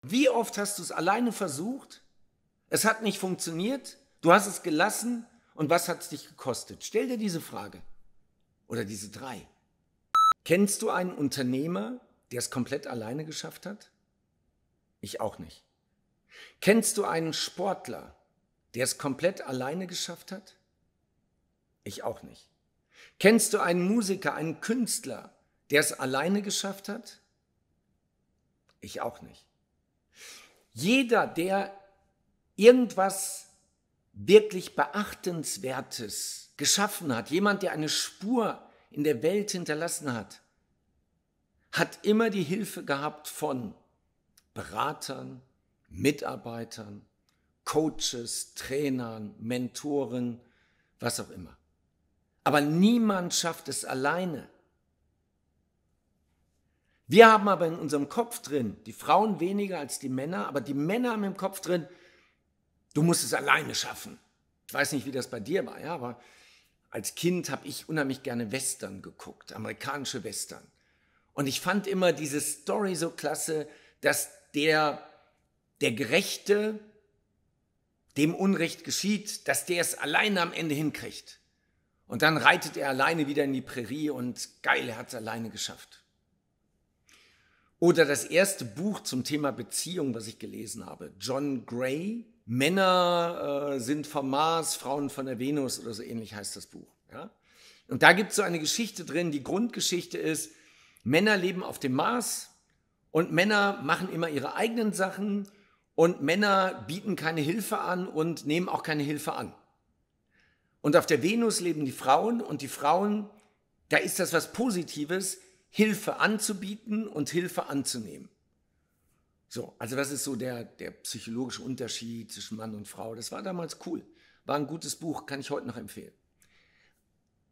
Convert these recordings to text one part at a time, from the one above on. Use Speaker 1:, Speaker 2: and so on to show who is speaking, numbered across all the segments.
Speaker 1: Wie oft hast du es alleine versucht? Es hat nicht funktioniert, du hast es gelassen und was hat es dich gekostet? Stell dir diese Frage oder diese drei. Kennst du einen Unternehmer, der es komplett alleine geschafft hat? Ich auch nicht. Kennst du einen Sportler, der es komplett alleine geschafft hat? Ich auch nicht. Kennst du einen Musiker, einen Künstler, der es alleine geschafft hat? Ich auch nicht. Jeder, der irgendwas wirklich Beachtenswertes geschaffen hat, jemand, der eine Spur in der Welt hinterlassen hat, hat immer die Hilfe gehabt von Beratern, Mitarbeitern, Coaches, Trainern, Mentoren, was auch immer. Aber niemand schafft es alleine. Wir haben aber in unserem Kopf drin, die Frauen weniger als die Männer, aber die Männer haben im Kopf drin, du musst es alleine schaffen. Ich weiß nicht, wie das bei dir war, ja, aber als Kind habe ich unheimlich gerne Western geguckt, amerikanische Western. Und ich fand immer diese Story so klasse, dass der Gerechte, dem Unrecht geschieht, dass der es alleine am Ende hinkriegt. Und dann reitet er alleine wieder in die Prärie und geil, er hat es alleine geschafft. Oder das erste Buch zum Thema Beziehung, was ich gelesen habe, John Gray, Männer sind vom Mars, Frauen von der Venus oder so ähnlich heißt das Buch. Ja? Und da gibt es so eine Geschichte drin, die Grundgeschichte ist, Männer leben auf dem Mars und Männer machen immer ihre eigenen Sachen und Männer bieten keine Hilfe an und nehmen auch keine Hilfe an. Und auf der Venus leben die Frauen und die Frauen, da ist das was Positives, Hilfe anzubieten und Hilfe anzunehmen. So, also das ist so der psychologische Unterschied zwischen Mann und Frau. Das war damals cool. War ein gutes Buch, kann ich heute noch empfehlen.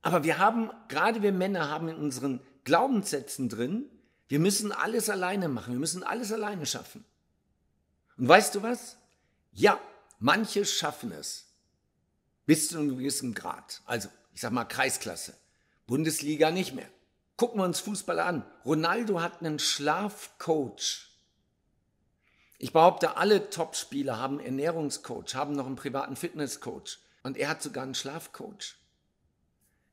Speaker 1: Aber gerade wir Männer haben in unseren Glaubenssätzen drin, wir müssen alles alleine machen, wir müssen alles alleine schaffen. Und weißt du was? Ja, manche schaffen es. Bis zu einem gewissen Grad. Also, ich sag mal Kreisklasse. Bundesliga nicht mehr. Gucken wir uns Fußball an. Ronaldo hat einen Schlafcoach. Ich behaupte, alle Topspieler haben einen Ernährungscoach, haben noch einen privaten Fitnesscoach. Und er hat sogar einen Schlafcoach.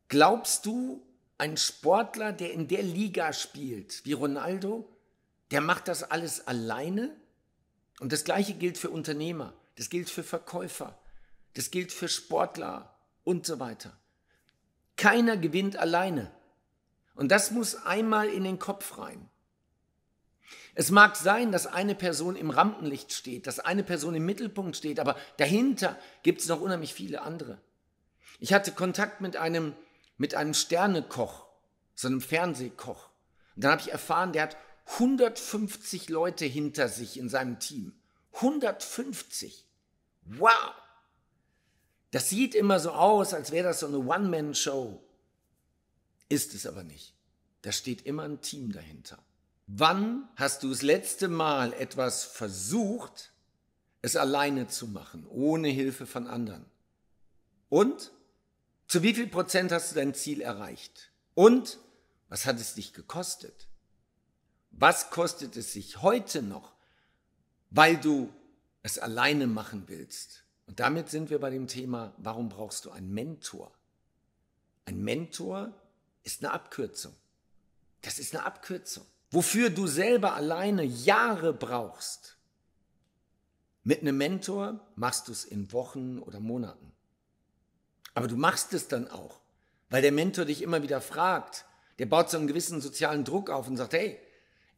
Speaker 1: Glaubst du, ein Sportler, der in der Liga spielt, wie Ronaldo, der macht das alles alleine? Und das Gleiche gilt für Unternehmer, das gilt für Verkäufer, das gilt für Sportler und so weiter. Keiner gewinnt alleine. Und das muss einmal in den Kopf rein. Es mag sein, dass eine Person im Rampenlicht steht, dass eine Person im Mittelpunkt steht, aber dahinter gibt es noch unheimlich viele andere. Ich hatte Kontakt mit einem Sternekoch, so einem Fernsehkoch. Und dann habe ich erfahren, der hat 150 Leute hinter sich in seinem Team. 150. Wow! Das sieht immer so aus, als wäre das so eine One-Man-Show. Ist es aber nicht. Da steht immer ein Team dahinter. Wann hast du das letzte Mal etwas versucht, es alleine zu machen, ohne Hilfe von anderen? Und? Zu wie viel Prozent hast du dein Ziel erreicht? Und? Was hat es dich gekostet? Was kostet es sich heute noch, weil du es alleine machen willst? Und damit sind wir bei dem Thema, warum brauchst du einen Mentor? Ein Mentor ist eine Abkürzung. Das ist eine Abkürzung. Wofür du selber alleine Jahre brauchst. Mit einem Mentor machst du es in Wochen oder Monaten. Aber du machst es dann auch, weil der Mentor dich immer wieder fragt. Der baut so einen gewissen sozialen Druck auf und sagt, hey,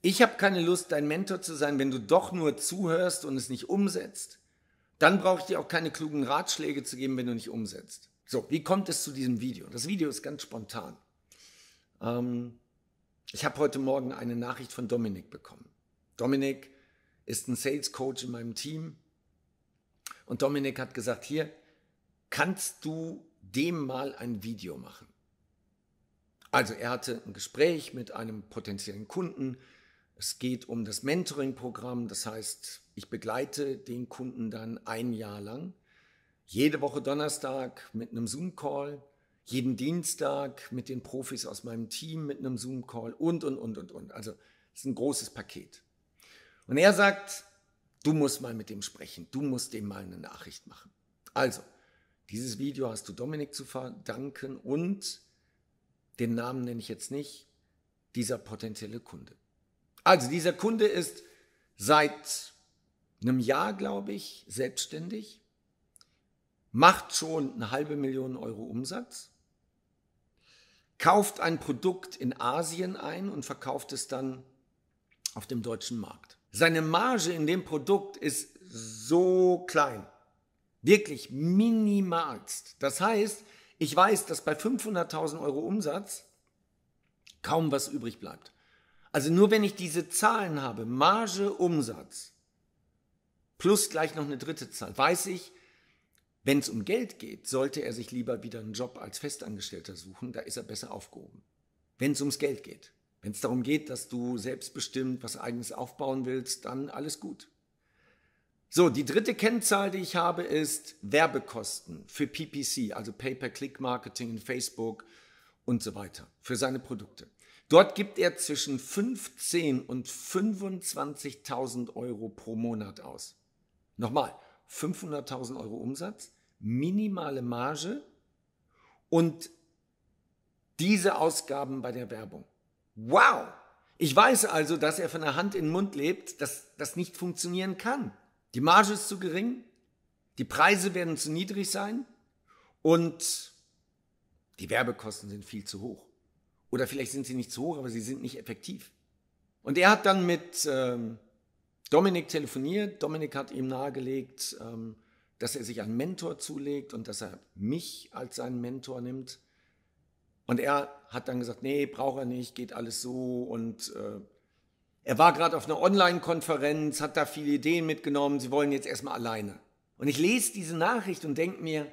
Speaker 1: ich habe keine Lust, dein Mentor zu sein, wenn du doch nur zuhörst und es nicht umsetzt. Dann brauche ich dir auch keine klugen Ratschläge zu geben, wenn du nicht umsetzt. So, wie kommt es zu diesem Video? Das Video ist ganz spontan. Ich habe heute Morgen eine Nachricht von Dominik bekommen. Dominik ist ein Sales Coach in meinem Team. Und Dominik hat gesagt, hier, kannst du dem mal ein Video machen? Also er hatte ein Gespräch mit einem potenziellen Kunden. Es geht um das Mentoring-Programm. Das heißt, ich begleite den Kunden dann ein Jahr lang. Jede Woche Donnerstag mit einem Zoom-Call. Jeden Dienstag mit den Profis aus meinem Team mit einem Zoom-Call und. Also es ist ein großes Paket. Und er sagt, Du musst mal mit dem sprechen, du musst dem mal eine Nachricht machen. Also, dieses Video hast du Dominik zu verdanken und den Namen nenne ich jetzt nicht, dieser potenzielle Kunde. Also, dieser Kunde ist seit einem Jahr, glaube ich, selbstständig, macht schon 500.000 Euro Umsatz, kauft ein Produkt in Asien ein und verkauft es dann auf dem deutschen Markt. Seine Marge in dem Produkt ist so klein, wirklich minimalst. Das heißt, ich weiß, dass bei 500.000 Euro Umsatz kaum was übrig bleibt. Also nur wenn ich diese Zahlen habe, Marge, Umsatz, plus gleich noch eine dritte Zahl, weiß ich, wenn es um Geld geht, sollte er sich lieber wieder einen Job als Festangestellter suchen, da ist er besser aufgehoben. Wenn es ums Geld geht. Wenn es darum geht, dass du selbstbestimmt was Eigenes aufbauen willst, dann alles gut. So, die dritte Kennzahl, die ich habe, ist Werbekosten für PPC, also Pay-per-Click-Marketing in Facebook und so weiter, für seine Produkte. Dort gibt er zwischen 15.000 und 25.000 Euro pro Monat aus. Nochmal, 500.000 Euro Umsatz, minimale Marge und diese Ausgaben bei der Werbung. Wow! Ich weiß also, dass er von der Hand in den Mund lebt, dass das nicht funktionieren kann. Die Marge ist zu gering, die Preise werden zu niedrig sein und die Werbekosten sind viel zu hoch. Oder vielleicht sind sie nicht zu hoch, aber sie sind nicht effektiv. Und er hat dann mit Dominik telefoniert. Dominik hat ihm nahegelegt, dass er sich einen Mentor zulegt und dass er mich als seinen Mentor nimmt. Und er hat dann gesagt, nee, braucht er nicht, geht alles so. Und er war gerade auf einer Online-Konferenz, hat da viele Ideen mitgenommen, sie wollen jetzt erstmal alleine. Und ich lese diese Nachricht und denke mir,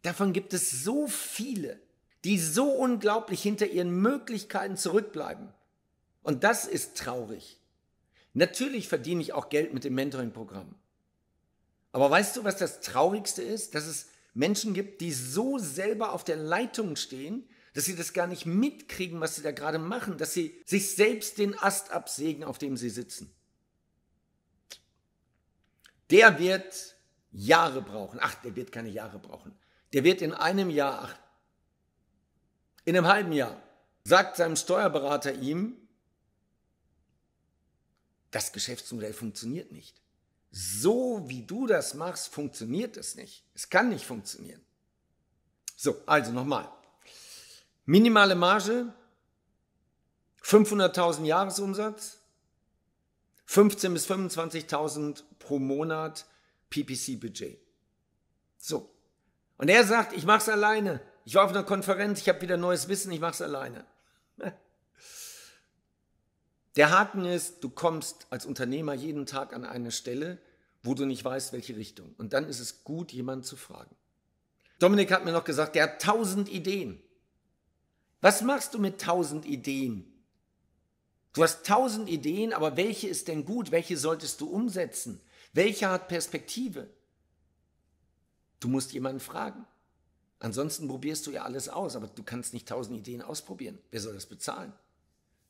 Speaker 1: davon gibt es so viele, die so unglaublich hinter ihren Möglichkeiten zurückbleiben. Und das ist traurig. Natürlich verdiene ich auch Geld mit dem Mentoring-Programm. Aber weißt du, was das Traurigste ist? Dass es Menschen gibt, die so selber auf der Leitung stehen, dass sie das gar nicht mitkriegen, was sie da gerade machen, dass sie sich selbst den Ast absägen, auf dem sie sitzen. Der wird Jahre brauchen. Ach, der wird keine Jahre brauchen. Der wird in einem Jahr, in einem halben Jahr, sagt seinem Steuerberater ihm, das Geschäftsmodell funktioniert nicht. So wie du das machst, funktioniert es nicht. Es kann nicht funktionieren. So, also nochmal. Minimale Marge, 500.000 Jahresumsatz, 15.000 bis 25.000 pro Monat PPC-Budget. So. Und er sagt, ich mache es alleine. Ich war auf einer Konferenz, ich habe wieder neues Wissen, ich mache es alleine. Der Haken ist, du kommst als Unternehmer jeden Tag an eine Stelle, wo du nicht weißt, welche Richtung. Und dann ist es gut, jemanden zu fragen. Dominik hat mir noch gesagt, der hat 1000 Ideen. Was machst du mit 1000 Ideen? Du hast 1000 Ideen, aber welche ist denn gut? Welche solltest du umsetzen? Welche hat Perspektive? Du musst jemanden fragen. Ansonsten probierst du ja alles aus, aber du kannst nicht 1000 Ideen ausprobieren. Wer soll das bezahlen?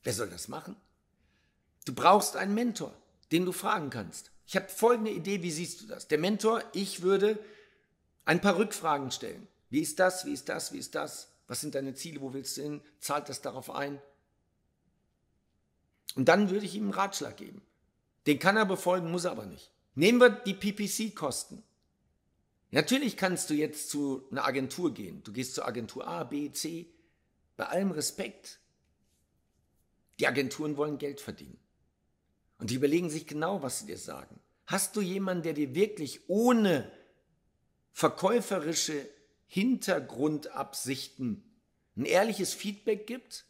Speaker 1: Wer soll das machen? Du brauchst einen Mentor, den du fragen kannst. Ich habe folgende Idee, wie siehst du das? Der Mentor, ich würde ein paar Rückfragen stellen. Wie ist das? Wie ist das? Wie ist das? Was sind deine Ziele? Wo willst du hin? Zahlt das darauf ein? Und dann würde ich ihm einen Ratschlag geben. Den kann er befolgen, muss er aber nicht. Nehmen wir die PPC-Kosten. Natürlich kannst du jetzt zu einer Agentur gehen. Du gehst zur Agentur A, B, C. Bei allem Respekt. Die Agenturen wollen Geld verdienen. Und die überlegen sich genau, was sie dir sagen. Hast du jemanden, der dir wirklich ohne verkäuferische Hintergrundabsichten ein ehrliches Feedback gibt?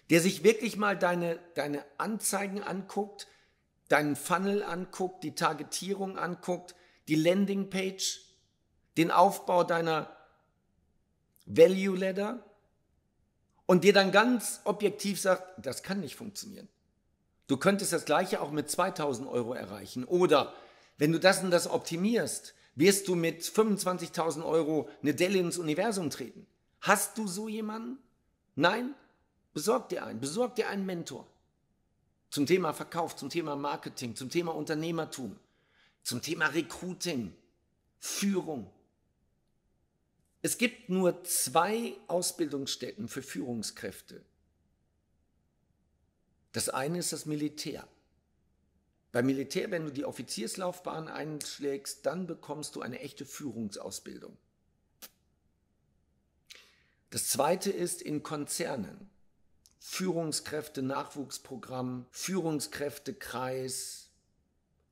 Speaker 1: Der sich wirklich mal deine Anzeigen anguckt, deinen Funnel anguckt, die Targetierung anguckt, die Landingpage, den Aufbau deiner Value Ladder und dir dann ganz objektiv sagt, das kann nicht funktionieren. Du könntest das Gleiche auch mit 2.000 Euro erreichen. Oder wenn du das und das optimierst, wirst du mit 25.000 Euro eine Delle ins Universum treten. Hast du so jemanden? Nein? Besorg dir einen Mentor. zum Thema Verkauf, zum Thema Marketing, zum Thema Unternehmertum, zum Thema Recruiting, Führung. Es gibt nur 2 Ausbildungsstätten für Führungskräfte. Das eine ist das Militär. Beim Militär, wenn du die Offizierslaufbahn einschlägst, dann bekommst du eine echte Führungsausbildung. Das zweite ist in Konzernen. Führungskräfte-Nachwuchsprogramm, Führungskräftekreis,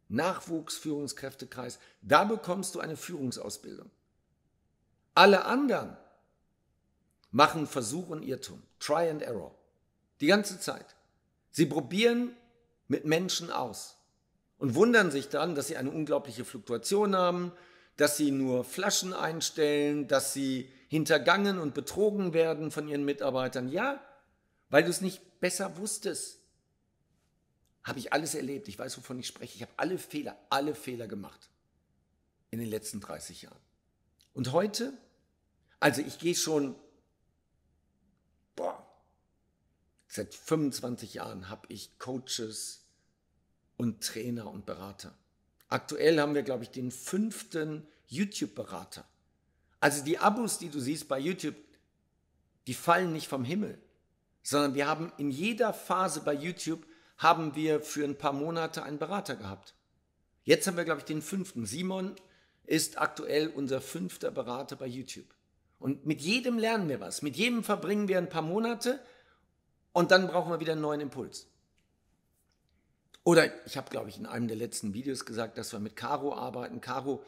Speaker 1: Nachwuchsführungskräftekreis. Da bekommst du eine Führungsausbildung. Alle anderen machen Versuch und Irrtum, Try and Error, die ganze Zeit. Sie probieren mit Menschen aus und wundern sich dann, dass sie eine unglaubliche Fluktuation haben, dass sie nur Flaschen einstellen, dass sie hintergangen und betrogen werden von ihren Mitarbeitern. Ja, weil du es nicht besser wusstest. Habe ich alles erlebt, ich weiß, wovon ich spreche. Ich habe alle Fehler gemacht in den letzten 30 Jahren. Und heute, also ich gehe schon, seit 25 Jahren habe ich Coaches und Trainer und Berater. Aktuell haben wir, glaube ich, den 5. YouTube-Berater. Also die Abos, die du siehst bei YouTube, die fallen nicht vom Himmel, sondern wir haben in jeder Phase bei YouTube haben wir für ein paar Monate einen Berater gehabt. Jetzt haben wir, glaube ich, den 5. Simon ist aktuell unser 5. Berater bei YouTube. Und mit jedem lernen wir was. Mit jedem verbringen wir ein paar Monate und dann brauchen wir wieder einen neuen Impuls. Oder ich habe, glaube ich, in einem der letzten Videos gesagt, dass wir mit Caro arbeiten. Caro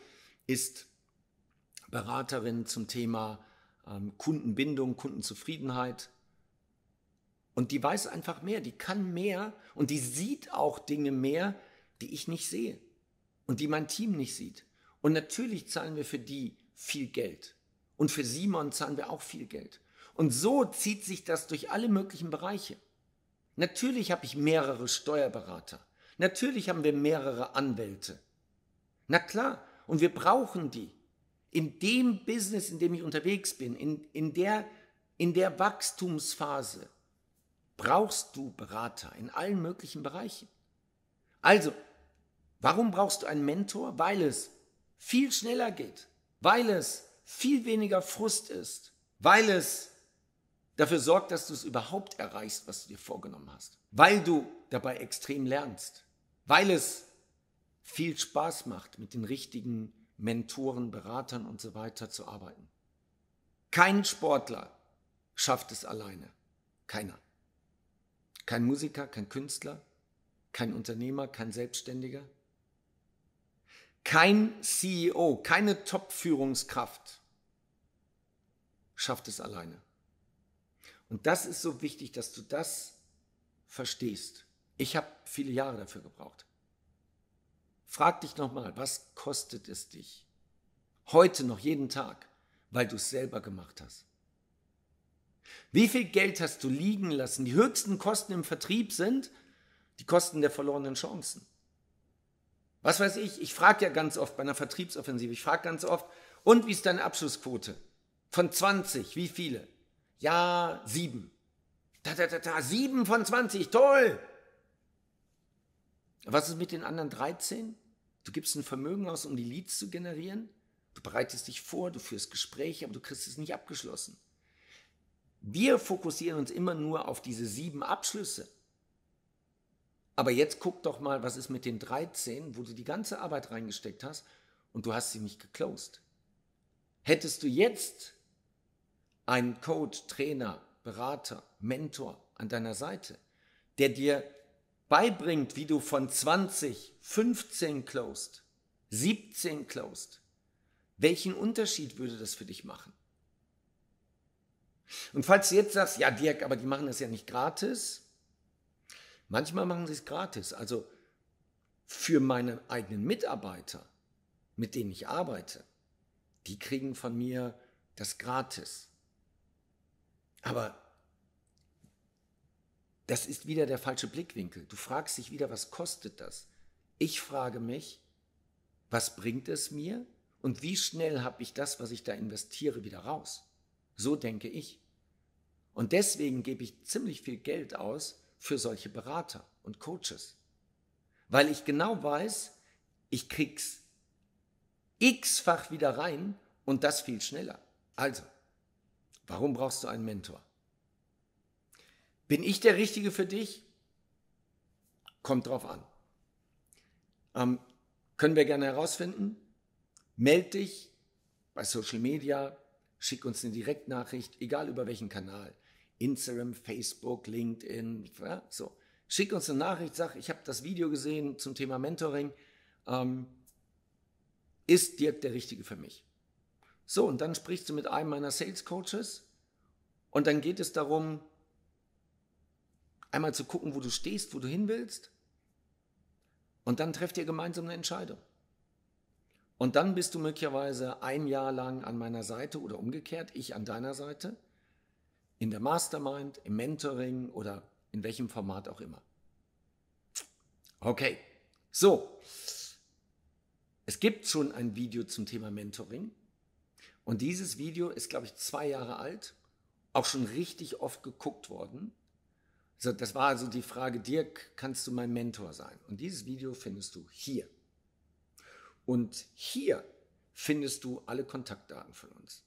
Speaker 1: ist Beraterin zum Thema Kundenbindung, Kundenzufriedenheit. Und die weiß einfach mehr, die kann mehr und die sieht auch Dinge mehr, die ich nicht sehe und die mein Team nicht sieht. Und natürlich zahlen wir für die viel Geld. Und für Simon zahlen wir auch viel Geld. Und so zieht sich das durch alle möglichen Bereiche. Natürlich habe ich mehrere Steuerberater. Natürlich haben wir mehrere Anwälte. Na klar, und wir brauchen die. In dem Business, in dem ich unterwegs bin, in der Wachstumsphase, brauchst du Berater in allen möglichen Bereichen. Also, warum brauchst du einen Mentor? Weil es viel schneller geht, weil es viel weniger Frust ist, weil es dafür sorgt, dass du es überhaupt erreichst, was du dir vorgenommen hast, weil du dabei extrem lernst, weil es viel Spaß macht, mit den richtigen Mentoren, Beratern und so weiter zu arbeiten. Kein Sportler schafft es alleine. Keiner. Kein Musiker, kein Künstler, kein Unternehmer, kein Selbstständiger. Kein CEO, keine Top-Führungskraft schafft es alleine. Und das ist so wichtig, dass du das verstehst. Ich habe viele Jahre dafür gebraucht. Frag dich nochmal, was kostet es dich? Heute noch, jeden Tag, weil du es selber gemacht hast. Wie viel Geld hast du liegen lassen? Die höchsten Kosten im Vertrieb sind die Kosten der verlorenen Chancen. Was weiß ich, ich frage ja ganz oft bei einer Vertriebsoffensive, ich frage ganz oft, und wie ist deine Abschlussquote? Von 20, wie viele? Ja, 7. 7 von 20, toll! Was ist mit den anderen 13? Du gibst ein Vermögen aus, um die Leads zu generieren. Du bereitest dich vor, du führst Gespräche, aber du kriegst es nicht abgeschlossen. Wir fokussieren uns immer nur auf diese 7 Abschlüsse. Aber jetzt guck doch mal, was ist mit den 13, wo du die ganze Arbeit reingesteckt hast und du hast sie nicht geclosed. Hättest du jetzt einen Coach, Trainer, Berater, Mentor an deiner Seite, der dir beibringt, wie du von 20, 15 closed, 17 closed, welchen Unterschied würde das für dich machen? Und falls du jetzt sagst, ja Dirk, aber die machen das ja nicht gratis, manchmal machen sie es gratis. Also für meine eigenen Mitarbeiter, mit denen ich arbeite, die kriegen von mir das gratis. Aber das ist wieder der falsche Blickwinkel. Du fragst dich wieder, was kostet das? Ich frage mich, was bringt es mir und wie schnell habe ich das, was ich da investiere, wieder raus? So denke ich. Und deswegen gebe ich ziemlich viel Geld aus für solche Berater und Coaches. Weil ich genau weiß, ich krieg's x-fach wieder rein und das viel schneller. Also, warum brauchst du einen Mentor? Bin ich der Richtige für dich? Kommt drauf an. Können wir gerne herausfinden. Meld dich bei Social Media, schick uns eine Direktnachricht, egal über welchen Kanal. Instagram, Facebook, LinkedIn, ja, so. Schick uns eine Nachricht, sag, ich habe das Video gesehen zum Thema Mentoring. Ist Dirk der Richtige für mich? So, und dann sprichst du mit einem meiner Sales Coaches und dann geht es darum, einmal zu gucken, wo du stehst, wo du hin willst. Und dann trefft ihr gemeinsam eine Entscheidung. Und dann bist du möglicherweise ein Jahr lang an meiner Seite oder umgekehrt, ich an deiner Seite, in der Mastermind, im Mentoring oder in welchem Format auch immer. Okay, so. Es gibt schon ein Video zum Thema Mentoring. Und dieses Video ist, glaube ich, 2 Jahre alt, auch schon richtig oft geguckt worden. Also das war also die Frage, Dirk, kannst du mein Mentor sein? Und dieses Video findest du hier. Und hier findest du alle Kontaktdaten von uns.